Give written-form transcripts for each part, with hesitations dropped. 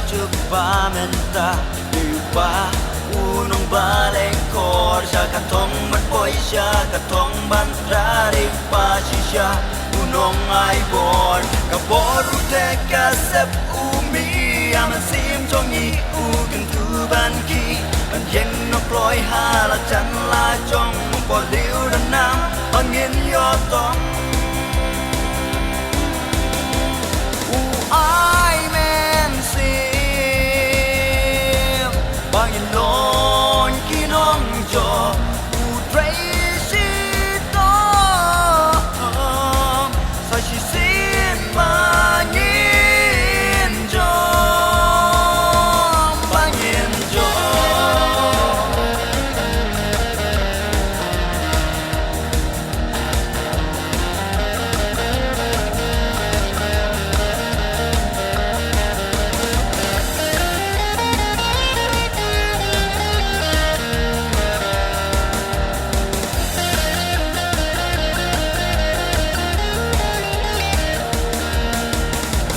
Coba minta lupa unong balik korja katong magpoisya katong bantrari pasisya unong ay bor kaboru te kasep umi aman sim jongi ugen tuban ki an yen no ploy hala chan la jong po liu dan nam angin yo tong ai men si bangin non kinong jo utraisi to sa shi sin bangin jo bangin jo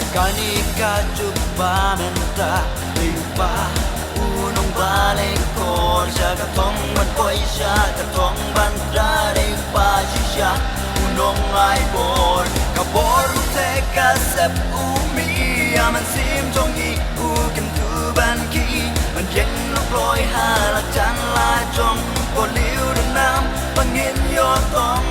Kanika coba minta lupa unong balik korja katong magpoisya katong bantrari pasisya unong ay bor kaboru te kasep umi aman sim jongi ugen tuban ki an yen no ploy halak chan la jong po liu dan nam pangin yo tong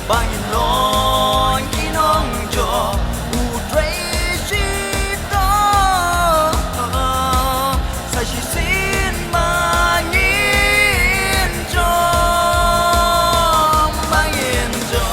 bangin non kinong jo utraisi to sa shi sin bangin jo bangin jo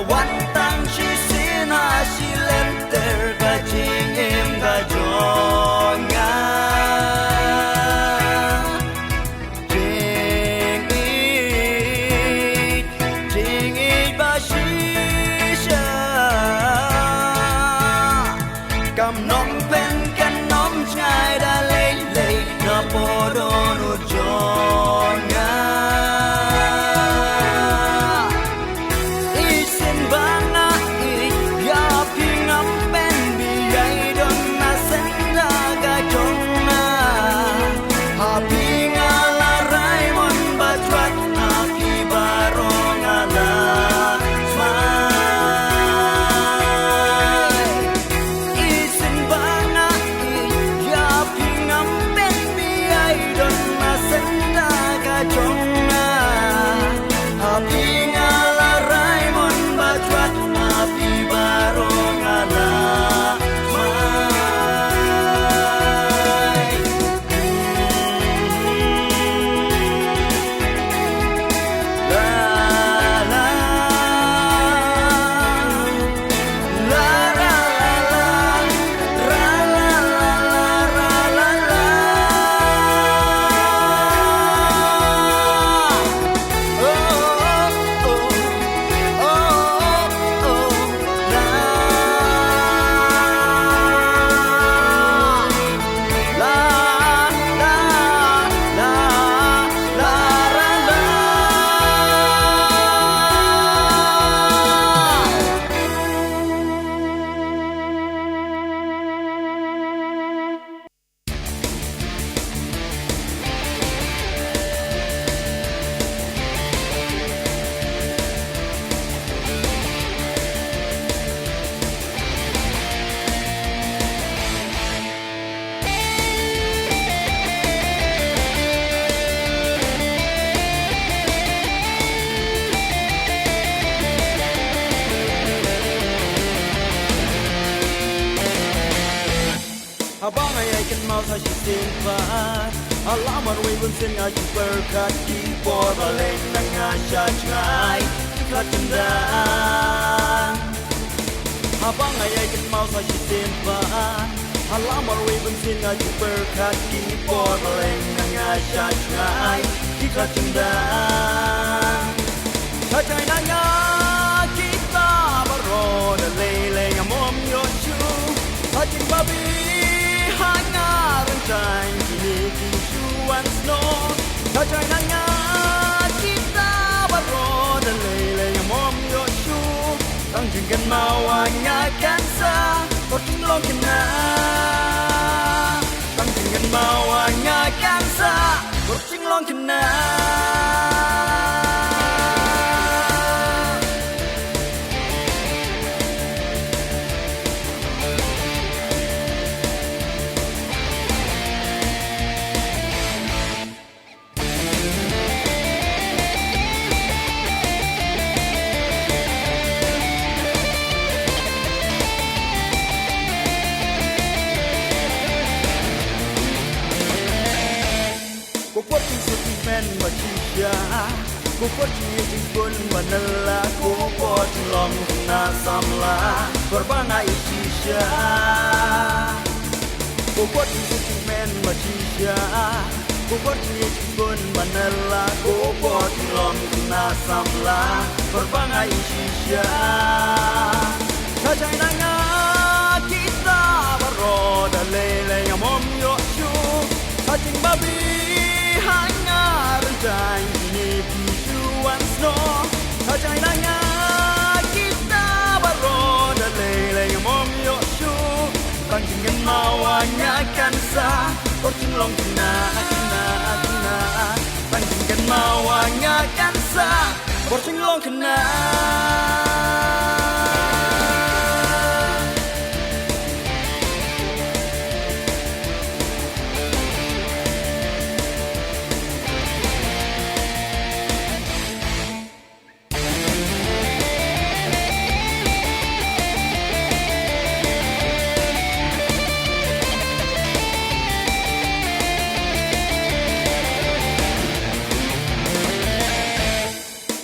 วันตั้งชีสินาชีเล่นเตอร์กะจิงเอ็มกะจงงาAbang ayah kan mau saya simpan Alamat wibun singa berkat keyboard Baleng nanga syajngai Kat tendang Abang ayah kan mau saya simpan Alamat wibun singa berkat keyboard Baleng nanga syajngai Kat tendang Syajngai nanga kita baroda leleng amom yoshu Hajing babi hanya rencai kini kisuan snow Sajai nanga kita baroda leleng amom yoshu Tang jengkan mawanya kansa Korting long kena Tang jengkan mawanya kansa Korting long kena Ku pot cincin pun menela Ku pot long kena samla Berbana isisya Ku pot cincin men macisya Ku pot cincin pun menela Ku pot long kena samla Berbana isisya Sajai nanga kita baroda lele Amom yoshu Sajing babi hanya rencai ini kisuan snow Sajai nanga kita baroda lele Amom yoshu Tanjingan mawanya kansa Korting long kena Tanjingan mawanya kansa Korting long kena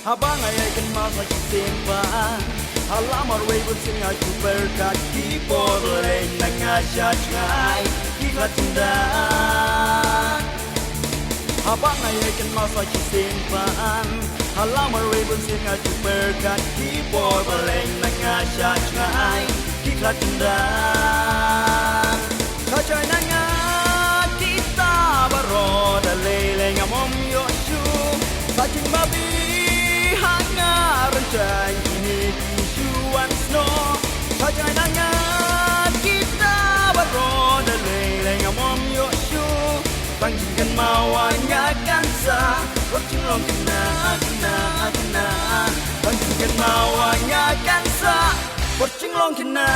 Abang ayah kan masa simpan Halaman way bersinga berkat keyboard leng nanga syajngai Iklat cindan Abang ayah kan masa simpan Halaman way bersinga berkat keyboard leng nanga syajngai Iklat cindan Kacai nanga kita baroda leleng amom yoshu Sajing babi hanga rencang ini kisuan snow Kacai nanga kita baroda leleng amom yoshu Bangkingkan mawanya kansa Rocing long kena Bangkingkan mawanya kansa Rocing long kena